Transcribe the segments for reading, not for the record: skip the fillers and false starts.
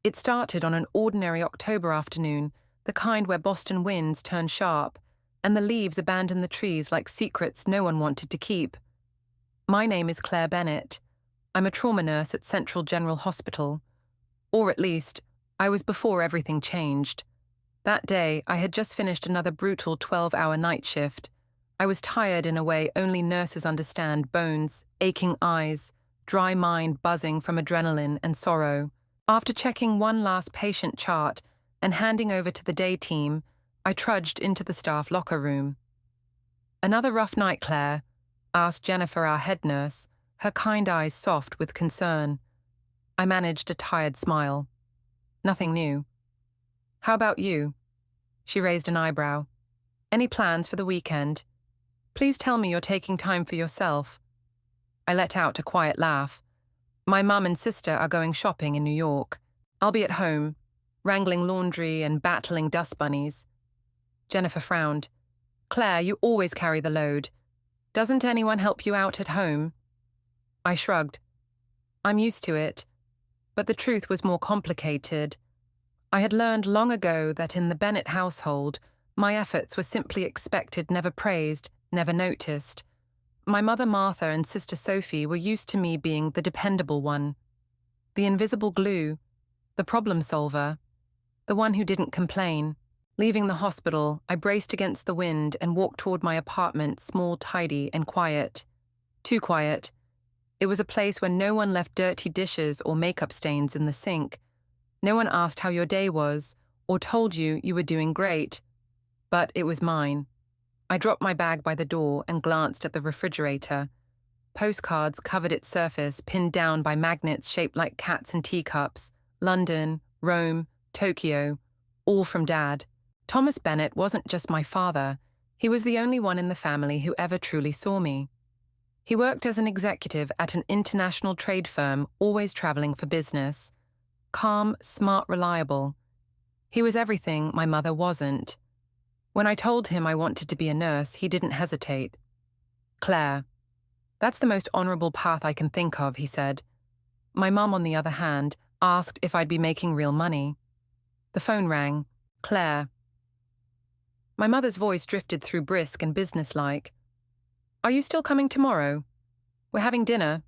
It started on an ordinary October afternoon, the kind where Boston winds turn sharp, and the leaves abandon the trees like secrets no one wanted to keep. My name is Claire Bennett. I'm a trauma nurse at Central General Hospital. Or at least, I was before everything changed. That day, I had just finished another brutal 12-hour night shift. I was tired in a way only nurses understand: bones, aching eyes, dry mind buzzing from adrenaline and sorrow. After checking one last patient chart and handing over to the day team, I trudged into the staff locker room. "Another rough night, Claire?" asked Jennifer, our head nurse, her kind eyes soft with concern. I managed a tired smile. "Nothing new." "How about you?" She raised an eyebrow. "Any plans for the weekend? Please tell me you're taking time for yourself." I let out a quiet laugh. "My mum and sister are going shopping in New York. I'll be at home, wrangling laundry and battling dust bunnies." Jennifer frowned. "Claire, you always carry the load. Doesn't anyone help you out at home?" I shrugged. "I'm used to it." But the truth was more complicated. I had learned long ago that in the Bennett household, my efforts were simply expected, never praised, never noticed. My mother Martha and sister Sophie were used to me being the dependable one, the invisible glue, the problem solver, the one who didn't complain. Leaving the hospital, I braced against the wind and walked toward my apartment, small, tidy, and quiet. Too quiet. It was a place where no one left dirty dishes or makeup stains in the sink. No one asked how your day was or told you you were doing great. But it was mine. I dropped my bag by the door and glanced at the refrigerator. Postcards covered its surface, pinned down by magnets shaped like cats and teacups. London, Rome, Tokyo, all from Dad. Thomas Bennett wasn't just my father. He was the only one in the family who ever truly saw me. He worked as an executive at an international trade firm, always traveling for business. Calm, smart, reliable. He was everything my mother wasn't. When I told him I wanted to be a nurse, he didn't hesitate. "Claire, that's the most honorable path I can think of," he said. My mum, on the other hand, asked if I'd be making real money. The phone rang. "Claire." My mother's voice drifted through brisk and businesslike. "Are you still coming tomorrow? We're having dinner.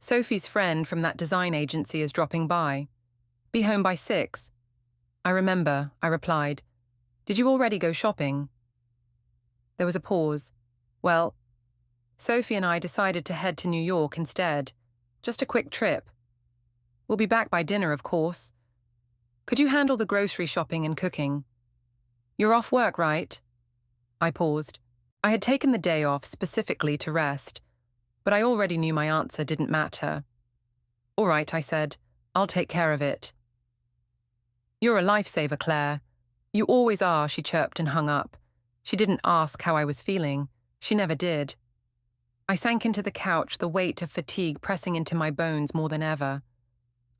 Sophie's friend from that design agency is dropping by. Be home by 6. "I remember," I replied. "Did you already go shopping?" There was a pause. "Well, Sophie and I decided to head to New York instead. Just a quick trip. We'll be back by dinner, of course. Could you handle the grocery shopping and cooking? You're off work, right?" I paused. I had taken the day off specifically to rest, but I already knew my answer didn't matter. "All right," I said. "I'll take care of it." "You're a lifesaver, Claire. You always are," she chirped and hung up. She didn't ask how I was feeling. She never did. I sank into the couch, the weight of fatigue pressing into my bones more than ever.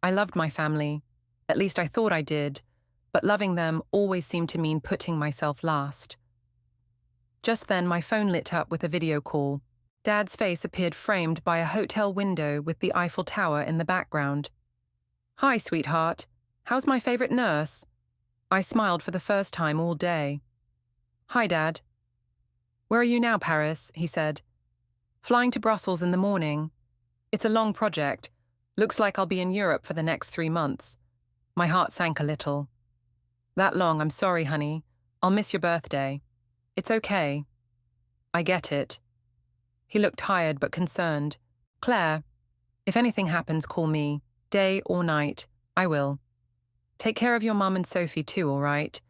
I loved my family. At least I thought I did, but loving them always seemed to mean putting myself last. Just then, my phone lit up with a video call. Dad's face appeared framed by a hotel window with the Eiffel Tower in the background. "Hi, sweetheart. How's my favorite nurse?" I smiled for the first time all day. "Hi, Dad." "Where are you now, Paris?" he said. "Flying to Brussels in the morning. It's a long project. Looks like I'll be in Europe for the next 3 months. My heart sank a little. "That long, I'm sorry, honey. I'll miss your birthday." "It's okay." "I get it." He looked tired but concerned. "Claire, if anything happens, call me. Day or night. I will. Take care of your mum and Sophie too, all right?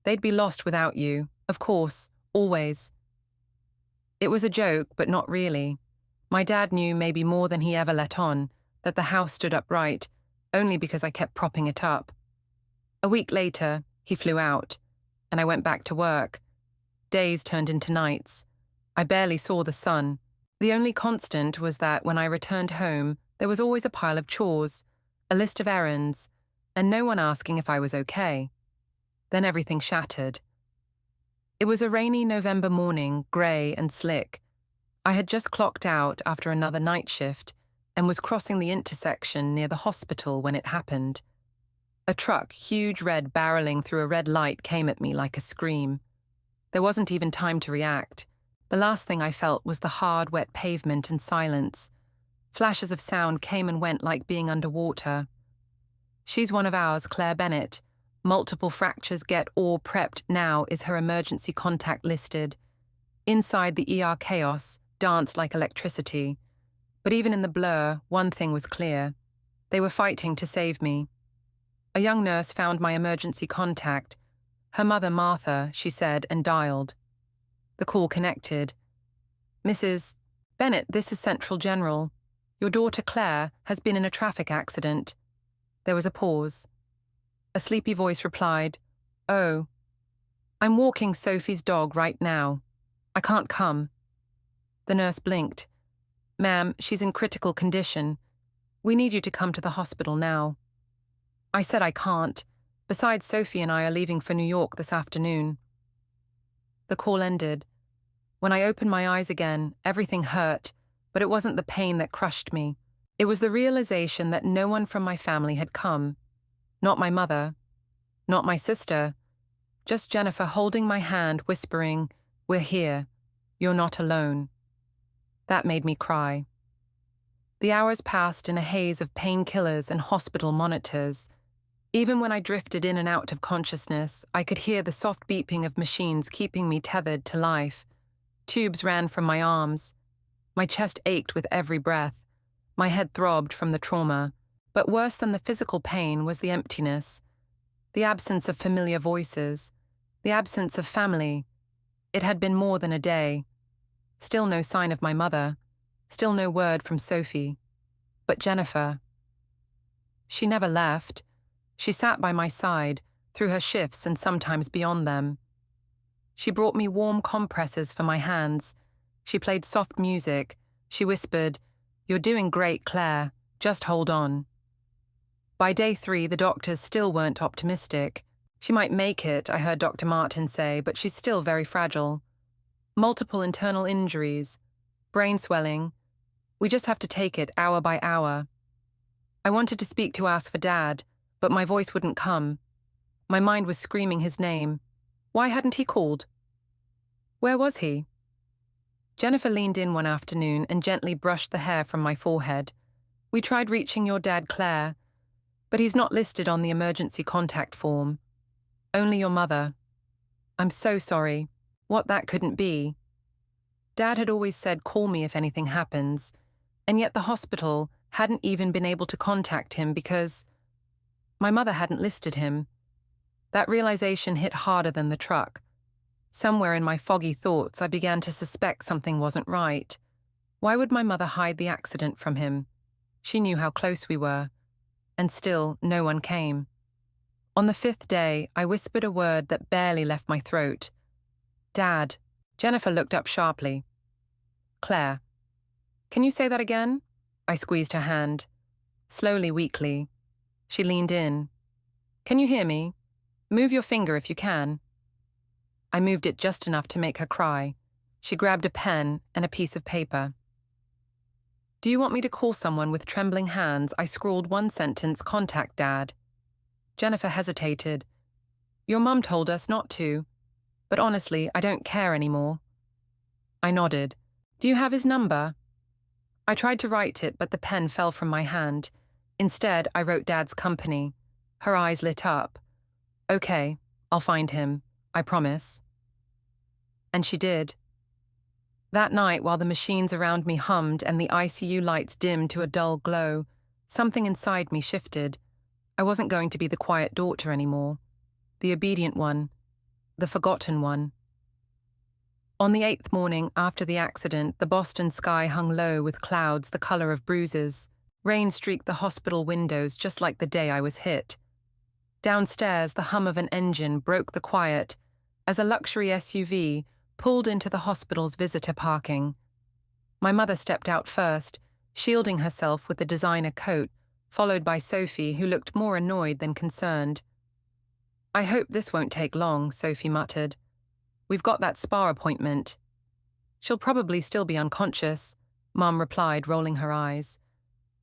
They'd be lost without you. Of course. Always." It was a joke, but not really. My dad knew maybe more than he ever let on, that the house stood upright, only because I kept propping it up. A week later, he flew out, and I went back to work. Days turned into nights. I barely saw the sun. The only constant was that when I returned home, there was always a pile of chores, a list of errands, and no one asking if I was okay. Then everything shattered. It was a rainy November morning, grey and slick. I had just clocked out after another night shift and was crossing the intersection near the hospital when it happened. A truck, huge red, barreling through a red light, came at me like a scream. There wasn't even time to react. The last thing I felt was the hard, wet pavement and silence. Flashes of sound came and went like being underwater. "She's one of ours, Claire Bennett. Multiple fractures, get all prepped now," is her emergency contact listed. Inside, the ER chaos danced like electricity. But even in the blur, one thing was clear. They were fighting to save me. A young nurse found my emergency contact. Her mother, Martha, she said, and dialed. The call connected. "Mrs. Bennett, this is Central General. Your daughter Claire has been in a traffic accident." There was a pause. A sleepy voice replied, "Oh, I'm walking Sophie's dog right now. I can't come." The nurse blinked. "Ma'am, she's in critical condition. We need you to come to the hospital now." I said I can't. Besides, Sophie and I are leaving for New York this afternoon. The call ended. When I opened my eyes again, everything hurt, but it wasn't the pain that crushed me. It was the realization that no one from my family had come. Not my mother. Not my sister. Just Jennifer holding my hand, whispering, "We're here. You're not alone." That made me cry. The hours passed in a haze of painkillers and hospital monitors. Even when I drifted in and out of consciousness, I could hear the soft beeping of machines keeping me tethered to life. Tubes ran from my arms. My chest ached with every breath. My head throbbed from the trauma. But worse than the physical pain was the emptiness. The absence of familiar voices. The absence of family. It had been more than a day. Still no sign of my mother. Still no word from Sophie. But Jennifer. She never left. She sat by my side, through her shifts and sometimes beyond them. She brought me warm compresses for my hands. She played soft music. She whispered, "You're doing great, Claire. Just hold on." By day 3, the doctors still weren't optimistic. "She might make it," I heard Dr. Martin say, "but she's still very fragile. Multiple internal injuries, brain swelling. We just have to take it hour by hour." I wanted to speak to ask for Dad, but my voice wouldn't come. My mind was screaming his name. Why hadn't he called? Where was he? Jennifer leaned in one afternoon and gently brushed the hair from my forehead. "We tried reaching your dad, Claire, but he's not listed on the emergency contact form. Only your mother. I'm so sorry. What that couldn't be. Dad had always said, 'Call me if anything happens,' and yet the hospital hadn't even been able to contact him because my mother hadn't listed him." That realization hit harder than the truck. Somewhere in my foggy thoughts, I began to suspect something wasn't right. Why would my mother hide the accident from him? She knew how close we were. And still, no one came. On the 5th day, I whispered a word that barely left my throat. "Dad." Jennifer looked up sharply. "Claire." "Can you say that again?" I squeezed her hand. Slowly, weakly. She leaned in. "Can you hear me? Move your finger if you can." I moved it just enough to make her cry. She grabbed a pen and a piece of paper. "Do you want me to call someone?" With trembling hands, I scrawled one sentence, "Contact Dad." Jennifer hesitated. "Your mum told us not to. But honestly, I don't care anymore." I nodded. "Do you have his number?" I tried to write it, but the pen fell from my hand. Instead, I wrote Dad's company. Her eyes lit up. "Okay, I'll find him. I promise." And she did. That night, while the machines around me hummed and the ICU lights dimmed to a dull glow, something inside me shifted. I wasn't going to be the quiet daughter anymore. The obedient one. The forgotten one. On the 8th morning after the accident, the Boston sky hung low with clouds the color of bruises. Rain streaked the hospital windows just like the day I was hit. Downstairs, the hum of an engine broke the quiet as a luxury SUV pulled into the hospital's visitor parking. My mother stepped out first, shielding herself with a designer coat, followed by Sophie, who looked more annoyed than concerned. "I hope this won't take long," Sophie muttered. "We've got that spa appointment." "She'll probably still be unconscious," Mum replied, rolling her eyes.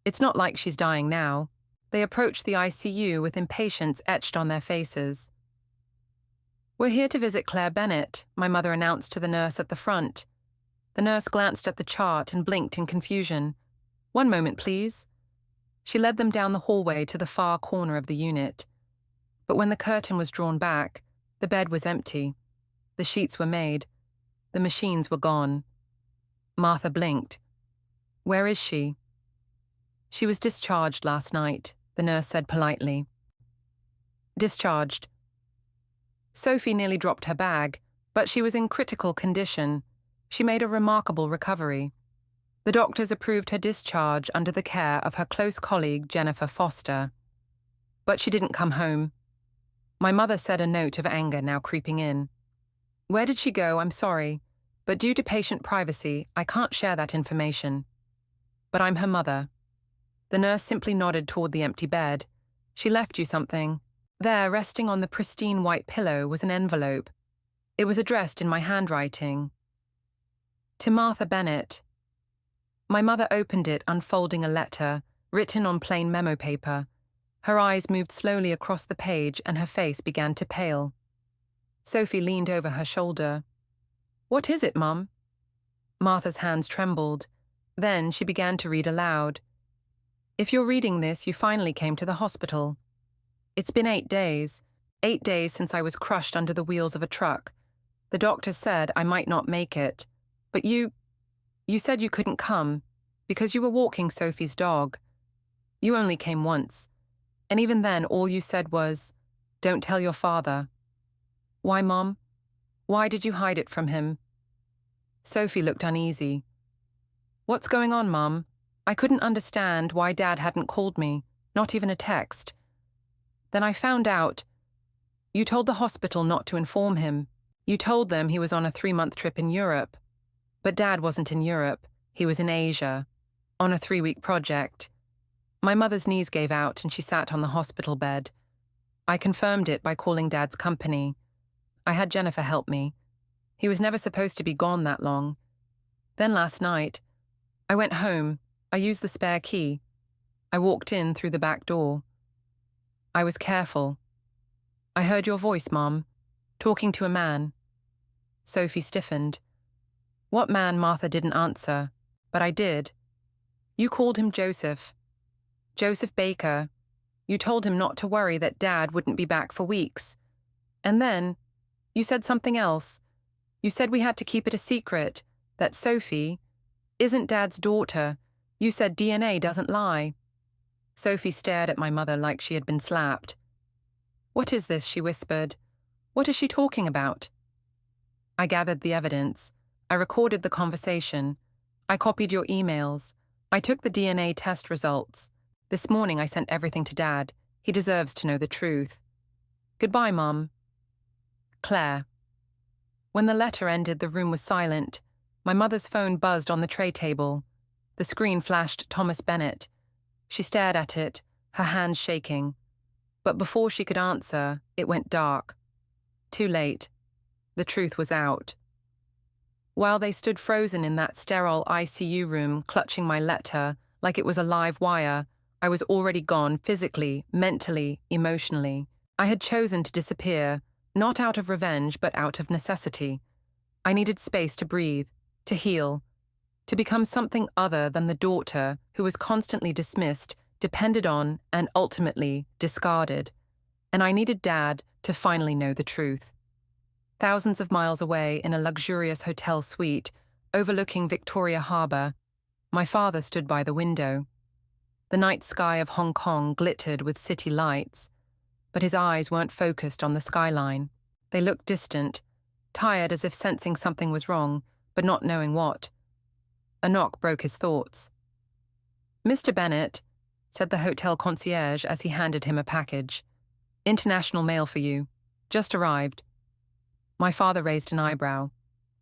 "It's not like she's dying now." They approached the ICU with impatience etched on their faces. "We're here to visit Claire Bennett," my mother announced to the nurse at the front. The nurse glanced at the chart and blinked in confusion. "One moment, please." She led them down the hallway to the far corner of the unit. But when the curtain was drawn back, the bed was empty. The sheets were made. The machines were gone. Martha blinked. "Where is she?" "She was discharged last night," the nurse said politely. "Discharged." Sophie nearly dropped her bag, but she was in critical condition. She made a remarkable recovery. The doctors approved her discharge under the care of her close colleague Jennifer Foster. But she didn't come home. My mother said, a note of anger now creeping in. "Where did she go? I'm sorry, but due to patient privacy, I can't share that information. But I'm her mother." The nurse simply nodded toward the empty bed. "She left you something." There, resting on the pristine white pillow, was an envelope. It was addressed in my handwriting. To Martha Bennett. My mother opened it, unfolding a letter, written on plain memo paper. Her eyes moved slowly across the page and her face began to pale. Sophie leaned over her shoulder. "What is it, Mum?" Martha's hands trembled. Then she began to read aloud. "If you're reading this, you finally came to the hospital. It's been 8 days. 8 days since I was crushed under the wheels of a truck. The doctor said I might not make it. But you said you couldn't come because you were walking Sophie's dog. You only came once. And even then, all you said was, 'Don't tell your father.' Why, Mom? Why did you hide it from him?" Sophie looked uneasy. "What's going on, Mum? I couldn't understand why Dad hadn't called me, not even a text. Then I found out. You told the hospital not to inform him. You told them he was on a 3-month trip in Europe. But Dad wasn't in Europe. He was in Asia, on a 3-week project." My mother's knees gave out and she sat on the hospital bed. I confirmed it by calling Dad's company. I had Jennifer help me. He was never supposed to be gone that long. Then last night, I went home. I used the spare key. I walked in through the back door. I was careful. I heard your voice, Mom, talking to a man. Sophie stiffened. What man? Martha didn't answer, but I did. You called him Joseph. Joseph Baker. You told him not to worry that Dad wouldn't be back for weeks. And then, you said something else. You said we had to keep it a secret, that Sophie isn't Dad's daughter. You said DNA doesn't lie. Sophie stared at my mother like she had been slapped. What is this? She whispered. What is she talking about? I gathered the evidence. I recorded the conversation. I copied your emails. I took the DNA test results. This morning I sent everything to Dad. He deserves to know the truth. Goodbye, Mom. Claire. When the letter ended, the room was silent. My mother's phone buzzed on the tray table. The screen flashed Thomas Bennett. She stared at it, her hands shaking. But before she could answer, it went dark. Too late. The truth was out. While they stood frozen in that sterile ICU room, clutching my letter like it was a live wire, I was already gone physically, mentally, emotionally. I had chosen to disappear, not out of revenge, but out of necessity. I needed space to breathe, to heal, to become something other than the daughter who was constantly dismissed, depended on, and ultimately discarded. And I needed Dad to finally know the truth. Thousands of miles away in a luxurious hotel suite, overlooking Victoria Harbour, my father stood by the window. The night sky of Hong Kong glittered with city lights, but his eyes weren't focused on the skyline. They looked distant, tired as if sensing something was wrong, but not knowing what. A knock broke his thoughts. Mr. Bennett, said the hotel concierge as he handed him a package. International mail for you. Just arrived. My father raised an eyebrow.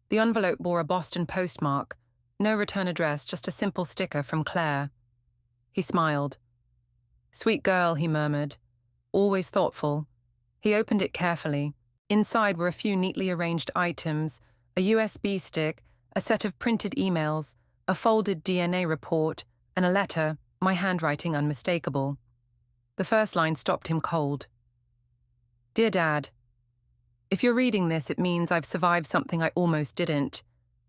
The envelope bore a Boston postmark. No return address, just a simple sticker from Claire. He smiled. Sweet girl, he murmured. Always thoughtful. He opened it carefully. Inside were a few neatly arranged items, a USB stick, a set of printed emails, a folded DNA report, and a letter, my handwriting unmistakable. The first line stopped him cold. Dear Dad, if you're reading this, it means I've survived something I almost didn't,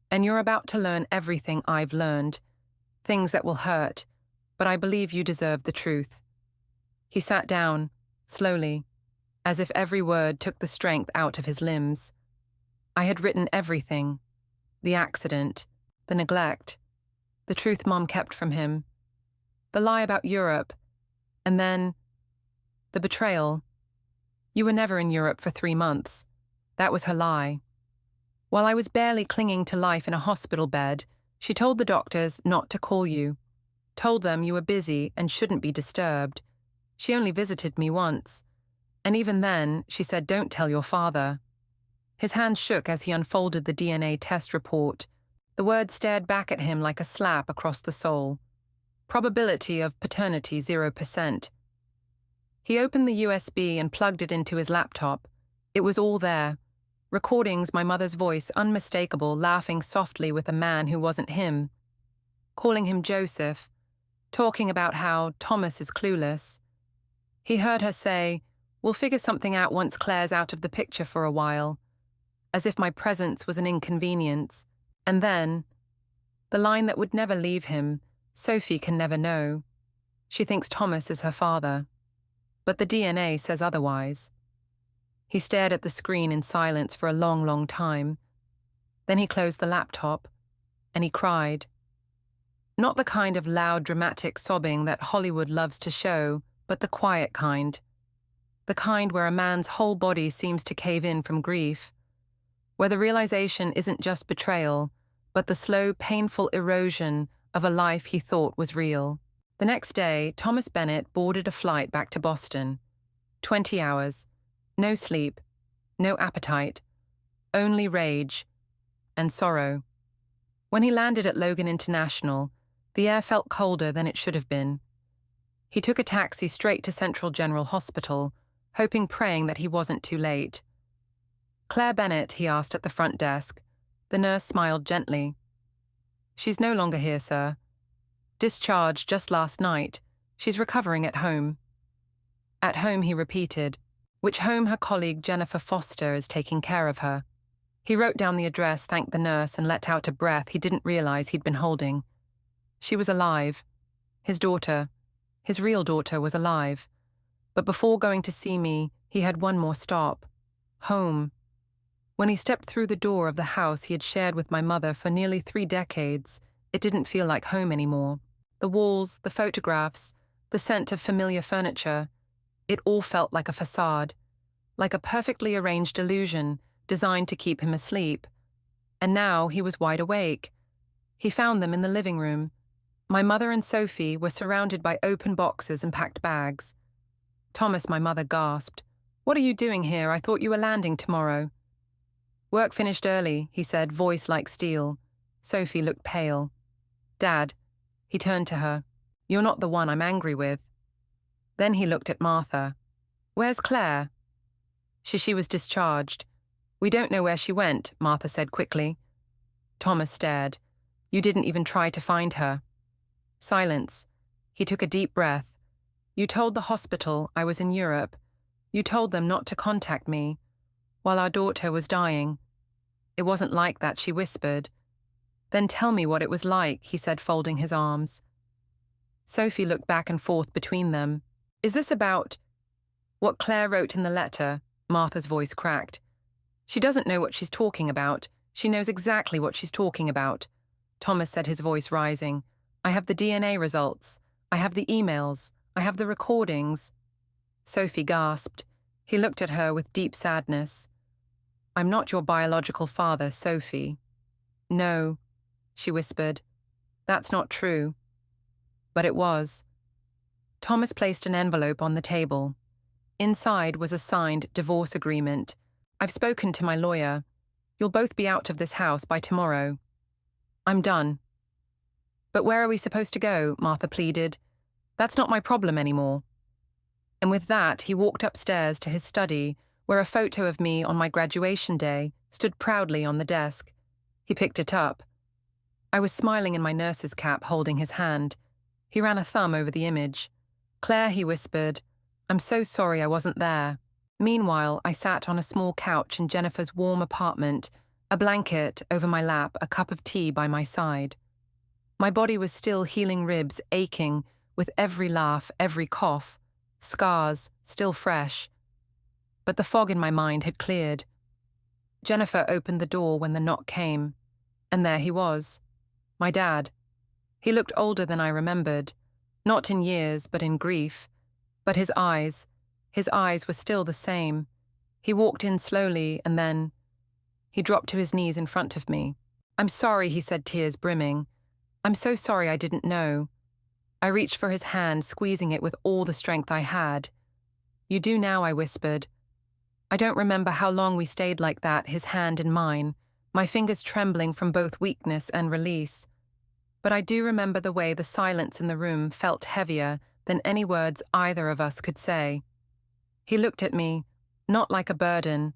and you're about to learn everything I've learned, things that will hurt, but I believe you deserve the truth. He sat down, slowly, as if every word took the strength out of his limbs. I had written everything, the accident, the neglect, the truth Mom kept from him, the lie about Europe, and then the betrayal. You were never in Europe for 3 months. That was her lie. While I was barely clinging to life in a hospital bed, she told the doctors not to call you, told them you were busy and shouldn't be disturbed. She only visited me once, and even then, she said, don't tell your father. His hand shook as he unfolded the DNA test report. The words stared back at him like a slap across the soul. Probability of paternity 0%. He opened the USB and plugged it into his laptop. It was all there. Recordings, my mother's voice, unmistakable, laughing softly with a man who wasn't him. Calling him Joseph. Talking about how Thomas is clueless. He heard her say, we'll figure something out once Claire's out of the picture for a while. As if my presence was an inconvenience. And then, the line that would never leave him, Sophie can never know. She thinks Thomas is her father. But the DNA says otherwise. He stared at the screen in silence for a long, long time. Then he closed the laptop, and he cried. Not the kind of loud, dramatic sobbing that Hollywood loves to show, but the quiet kind. The kind where a man's whole body seems to cave in from grief. Where the realization isn't just betrayal, but the slow, painful erosion of a life he thought was real. The next day, Thomas Bennett boarded a flight back to Boston. 20 hours. No sleep. No appetite. Only rage. And sorrow. When he landed at Logan International, the air felt colder than it should have been. He took a taxi straight to Central General Hospital, praying that he wasn't too late. Claire Bennett, he asked at the front desk. The nurse smiled gently. She's no longer here, sir. Discharged just last night. She's recovering at home. At home, he repeated, which home her colleague Jennifer Foster is taking care of her. He wrote down the address, thanked the nurse, and let out a breath he didn't realize he'd been holding. She was alive. His daughter, his real daughter, was alive. But before going to see me, he had one more stop. Home. When he stepped through the door of the house he had shared with my mother for nearly 3 decades, it didn't feel like home anymore. The walls, the photographs, the scent of familiar furniture, it all felt like a facade, like a perfectly arranged illusion designed to keep him asleep. And now he was wide awake. He found them in the living room. My mother and Sophie were surrounded by open boxes and packed bags. Thomas, my mother, gasped. What are you doing here? I thought you were landing tomorrow. Work finished early, he said, voice like steel. Sophie looked pale. Dad, he turned to her. You're not the one I'm angry with. Then he looked at Martha. Where's Claire? She was discharged. We don't know where she went, Martha said quickly. Thomas stared. You didn't even try to find her. Silence. He took a deep breath. You told the hospital I was in Europe. You told them not to contact me, while our daughter was dying. It wasn't like that, she whispered. Then tell me what it was like, he said, folding his arms. Sophie looked back and forth between them. Is this about what Claire wrote in the letter? Martha's voice cracked. She doesn't know what she's talking about. She knows exactly what she's talking about. Thomas said, his voice rising. I have the DNA results. I have the emails. I have the recordings. Sophie gasped. He looked at her with deep sadness. I'm not your biological father, Sophie. No, she whispered. That's not true. But it was. Thomas placed an envelope on the table. Inside was a signed divorce agreement. I've spoken to my lawyer. You'll both be out of this house by tomorrow. I'm done. But where are we supposed to go? Martha pleaded. That's not my problem anymore. And with that, he walked upstairs to his study, where a photo of me on my graduation day stood proudly on the desk. He picked it up. I was smiling in my nurse's cap, holding his hand. He ran a thumb over the image. Claire, he whispered, I'm so sorry I wasn't there. Meanwhile, I sat on a small couch in Jennifer's warm apartment, a blanket over my lap, a cup of tea by my side. My body was still healing, ribs aching with every laugh, every cough, scars still fresh. But the fog in my mind had cleared. Jennifer opened the door when the knock came, and there he was, my dad. He looked older than I remembered, not in years but in grief, but his eyes were still the same. He walked in slowly and then he dropped to his knees in front of me. "I'm sorry," he said, tears brimming. "I'm so sorry, I didn't know." I reached for his hand, squeezing it with all the strength I had. "You do now," I whispered. I don't remember how long we stayed like that, his hand in mine, my fingers trembling from both weakness and release. But I do remember the way the silence in the room felt heavier than any words either of us could say. He looked at me, not like a burden,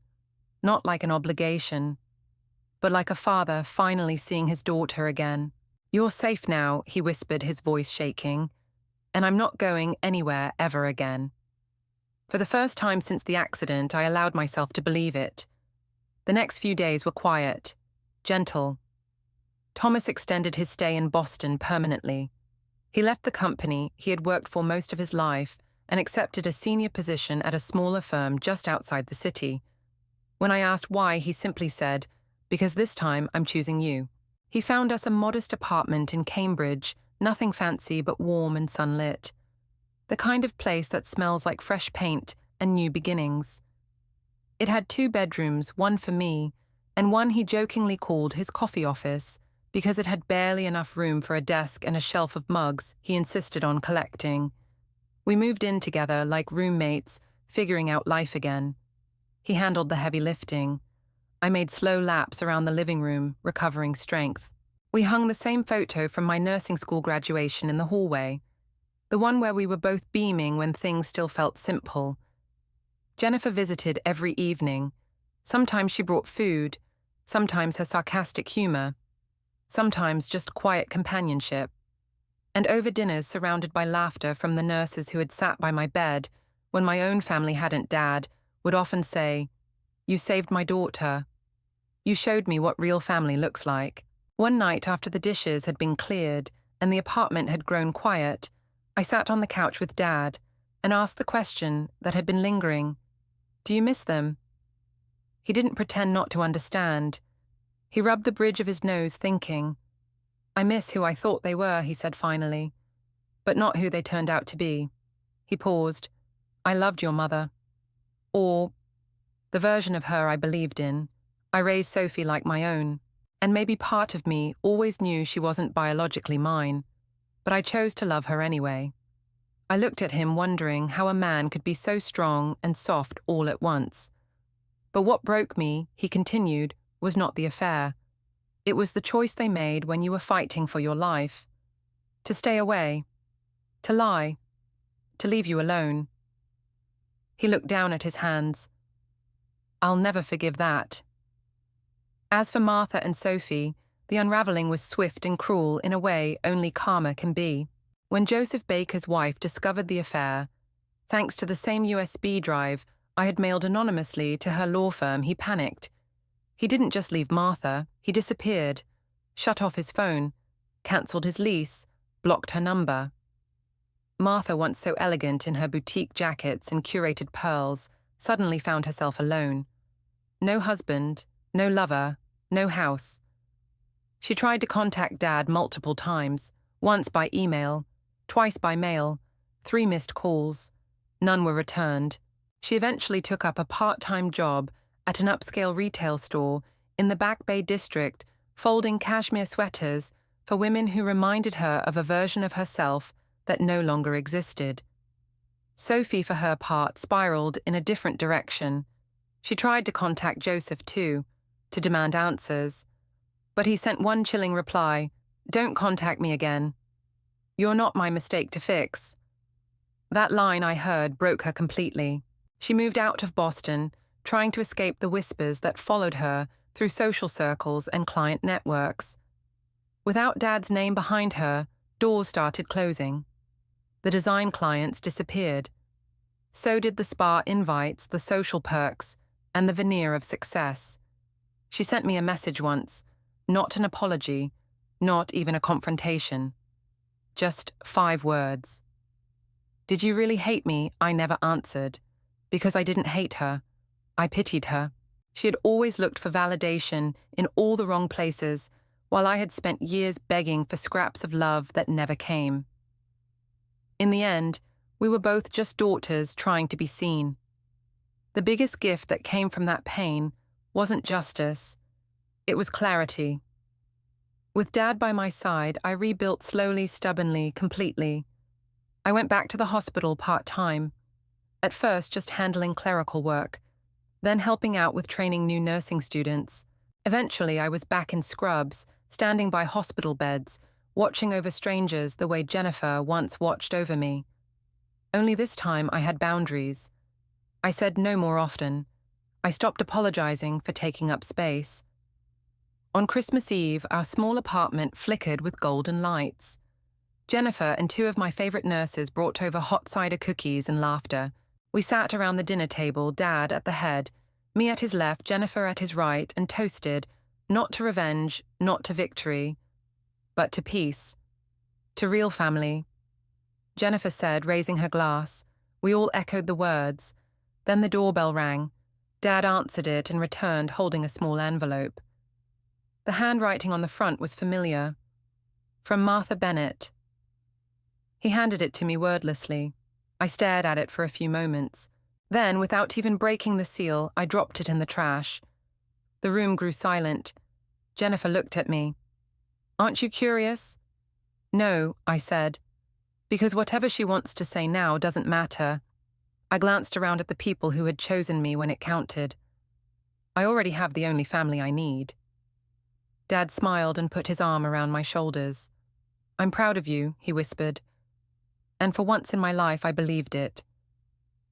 not like an obligation, but like a father finally seeing his daughter again. "You're safe now," he whispered, his voice shaking, "and I'm not going anywhere ever again." For the first time since the accident, I allowed myself to believe it. The next few days were quiet, gentle. Thomas extended his stay in Boston permanently. He left the company he had worked for most of his life and accepted a senior position at a smaller firm just outside the city. When I asked why, he simply said, "Because this time I'm choosing you." He found us a modest apartment in Cambridge, nothing fancy but warm and sunlit. The kind of place that smells like fresh paint and new beginnings. It had 2 bedrooms, one for me, and one he jokingly called his coffee office, because it had barely enough room for a desk and a shelf of mugs he insisted on collecting. We moved in together like roommates, figuring out life again. He handled the heavy lifting. I made slow laps around the living room, recovering strength. We hung the same photo from my nursing school graduation in the hallway, the one where we were both beaming when things still felt simple. Jennifer visited every evening. Sometimes she brought food, sometimes her sarcastic humor, sometimes just quiet companionship. And over dinners surrounded by laughter from the nurses who had sat by my bed when my own family hadn't, Dad would often say, "You saved my daughter. You showed me what real family looks like." One night after the dishes had been cleared and the apartment had grown quiet, I sat on the couch with Dad and asked the question that had been lingering. "Do you miss them?" He didn't pretend not to understand. He rubbed the bridge of his nose, thinking. "I miss who I thought they were," he said finally, "but not who they turned out to be." He paused. "I loved your mother. Or the version of her I believed in. I raised Sophie like my own, and maybe part of me always knew she wasn't biologically mine, but I chose to love her anyway." I looked at him, wondering how a man could be so strong and soft all at once. But what broke me, he continued, was not the affair. It was the choice they made when you were fighting for your life. To stay away. To lie. To leave you alone. He looked down at his hands. "I'll never forgive that." As for Martha and Sophie, the unraveling was swift and cruel in a way only karma can be. When Joseph Baker's wife discovered the affair, thanks to the same USB drive I had mailed anonymously to her law firm, he panicked. He didn't just leave Martha, he disappeared, shut off his phone, cancelled his lease, blocked her number. Martha, once so elegant in her boutique jackets and curated pearls, suddenly found herself alone. No husband, no lover, no house. She tried to contact Dad multiple times, once by email, twice by mail, 3 missed calls. None were returned. She eventually took up a part-time job at an upscale retail store in the Back Bay district, folding cashmere sweaters for women who reminded her of a version of herself that no longer existed. Sophie, for her part, spiraled in a different direction. She tried to contact Joseph too, to demand answers, but he sent one chilling reply, "Don't contact me again. You're not my mistake to fix." That line I heard broke her completely. She moved out of Boston, trying to escape the whispers that followed her through social circles and client networks. Without Dad's name behind her, doors started closing. The design clients disappeared. So did the spa invites, the social perks, and the veneer of success. She sent me a message once, not an apology, not even a confrontation. Just 5 words. Did you really hate me? I never answered. Because I didn't hate her. I pitied her. She had always looked for validation in all the wrong places, while I had spent years begging for scraps of love that never came. In the end, we were both just daughters trying to be seen. The biggest gift that came from that pain wasn't justice, it was clarity. With Dad by my side, I rebuilt slowly, stubbornly, completely. I went back to the hospital part-time, at first just handling clerical work, then helping out with training new nursing students. Eventually, I was back in scrubs, standing by hospital beds, watching over strangers the way Jennifer once watched over me. Only this time I had boundaries. I said no more often. I stopped apologizing for taking up space. On Christmas Eve, our small apartment flickered with golden lights. Jennifer and 2 of my favorite nurses brought over hot cider cookies and laughter. We sat around the dinner table, Dad at the head, me at his left, Jennifer at his right, and toasted, not to revenge, not to victory, but to peace, to real family. Jennifer said, raising her glass. We all echoed the words. Then the doorbell rang. Dad answered it and returned, holding a small envelope. The handwriting on the front was familiar. From Martha Bennett. He handed it to me wordlessly. I stared at it for a few moments. Then, without even breaking the seal, I dropped it in the trash. The room grew silent. Jennifer looked at me. Aren't you curious? No, I said. Because whatever she wants to say now doesn't matter. I glanced around at the people who had chosen me when it counted. I already have the only family I need. Dad smiled and put his arm around my shoulders. I'm proud of you, he whispered. And for once in my life, I believed it.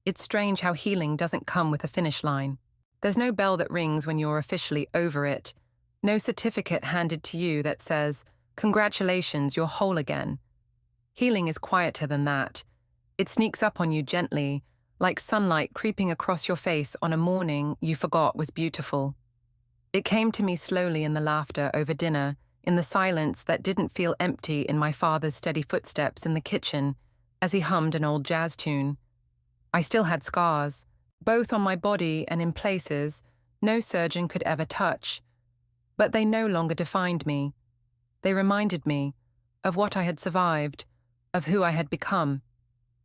It's strange how healing doesn't come with a finish line. There's no bell that rings when you're officially over it. No certificate handed to you that says, congratulations, you're whole again. Healing is quieter than that. It sneaks up on you gently, like sunlight creeping across your face on a morning you forgot was beautiful. It came to me slowly in the laughter over dinner, in the silence that didn't feel empty in my father's steady footsteps in the kitchen as he hummed an old jazz tune. I still had scars, both on my body and in places no surgeon could ever touch. But they no longer defined me. They reminded me of what I had survived, of who I had become.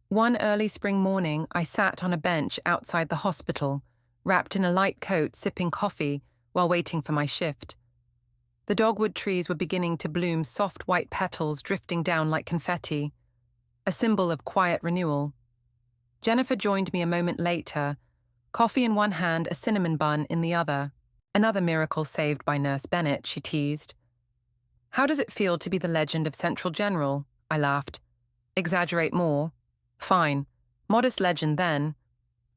One early spring morning, I sat on a bench outside the hospital, wrapped in a light coat, sipping coffee while waiting for my shift. The dogwood trees were beginning to bloom, soft white petals drifting down like confetti, a symbol of quiet renewal. Jennifer joined me a moment later, coffee in one hand, a cinnamon bun in the other. Another miracle saved by Nurse Bennett, she teased. How does it feel to be the legend of Central General? I laughed. Exaggerate more. Fine. Modest legend then.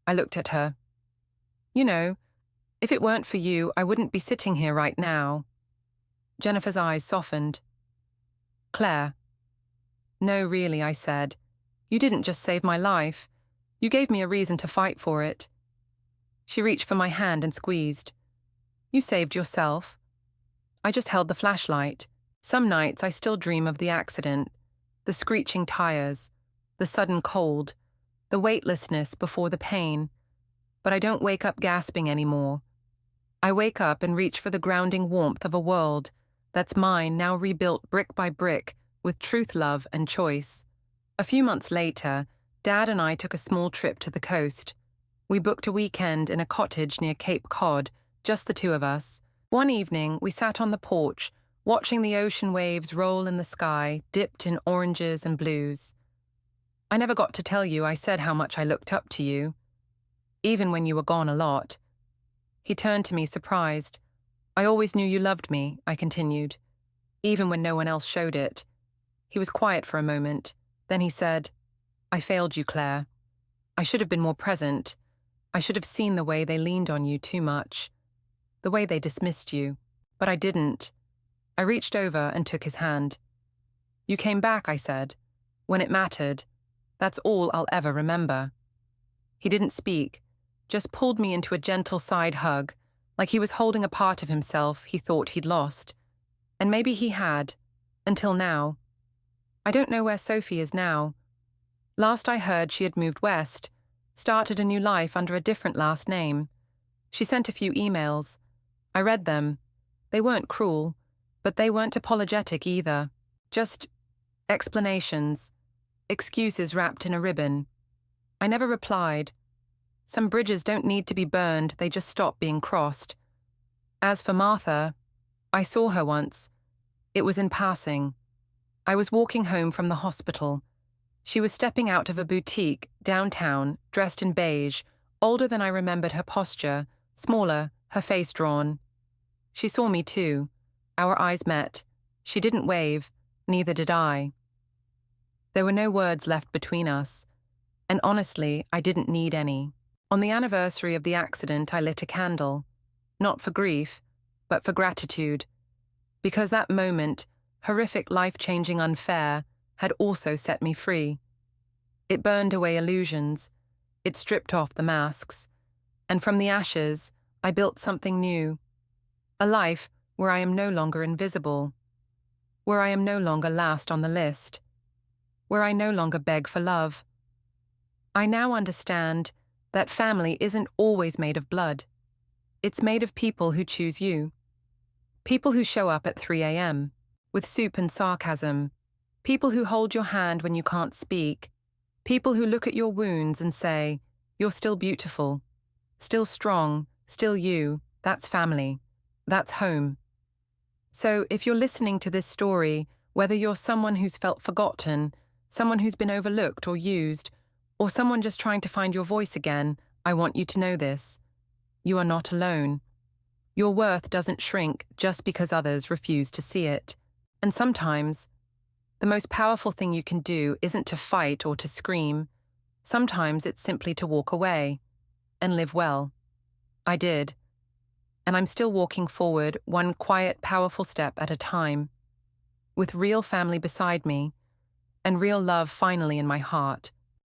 I looked at her. You know, if it weren't for you, I wouldn't be sitting here right now. Jennifer's eyes softened. Claire. No, really, I said. You didn't just save my life. You gave me a reason to fight for it. She reached for my hand and squeezed. You saved yourself. I just held the flashlight. Some nights I still dream of the accident, the screeching tires, the sudden cold, the weightlessness before the pain. But I don't wake up gasping anymore. I wake up and reach for the grounding warmth of a world that's mine, now rebuilt brick by brick with truth, love, and choice. A few months later, Dad and I took a small trip to the coast. We booked a weekend in a cottage near Cape Cod, just the 2 of us. One evening, we sat on the porch, watching the ocean waves roll in the sky, dipped in oranges and blues. I never got to tell you I said how much I looked up to you, even when you were gone a lot. He turned to me, surprised. I always knew you loved me, I continued, even when no one else showed it. He was quiet for a moment. Then he said, I failed you, Claire. I should have been more present. I should have seen the way they leaned on you too much, the way they dismissed you. But I didn't. I reached over and took his hand. You came back, I said, when it mattered. That's all I'll ever remember. He didn't speak, just pulled me into a gentle side hug, like he was holding a part of himself he thought he'd lost. And maybe he had, until now. I don't know where Sophie is now. Last I heard, she had moved west, started a new life under a different last name. She sent a few emails. I read them. They weren't cruel, but they weren't apologetic either. Just explanations, excuses wrapped in a ribbon. I never replied. Some bridges don't need to be burned, they just stop being crossed. As for Martha, I saw her once. It was in passing. I was walking home from the hospital. She was stepping out of a boutique downtown, dressed in beige, older than I remembered her posture, smaller, her face drawn. She saw me too. Our eyes met. She didn't wave, neither did I. There were no words left between us, and honestly, I didn't need any. On the anniversary of the accident, I lit a candle, not for grief, but for gratitude, because that moment, horrific, life-changing, unfair, had also set me free. It burned away illusions, it stripped off the masks, and from the ashes, I built something new. A life where I am no longer invisible, where I am no longer last on the list, where I no longer beg for love. I now understand that family isn't always made of blood. It's made of people who choose you. People who show up at 3 a.m., with soup and sarcasm. People who hold your hand when you can't speak. People who look at your wounds and say, "You're still beautiful, still strong, still you." That's family. That's home. So if you're listening to this story, whether you're someone who's felt forgotten, someone who's been overlooked or used, or someone just trying to find your voice again, I want you to know this. You are not alone. Your worth doesn't shrink just because others refuse to see it. And sometimes, the most powerful thing you can do isn't to fight or to scream. Sometimes it's simply to walk away and live well. I did. And I'm still walking forward, one quiet, powerful step at a time, with real family beside me and real love finally in my heart.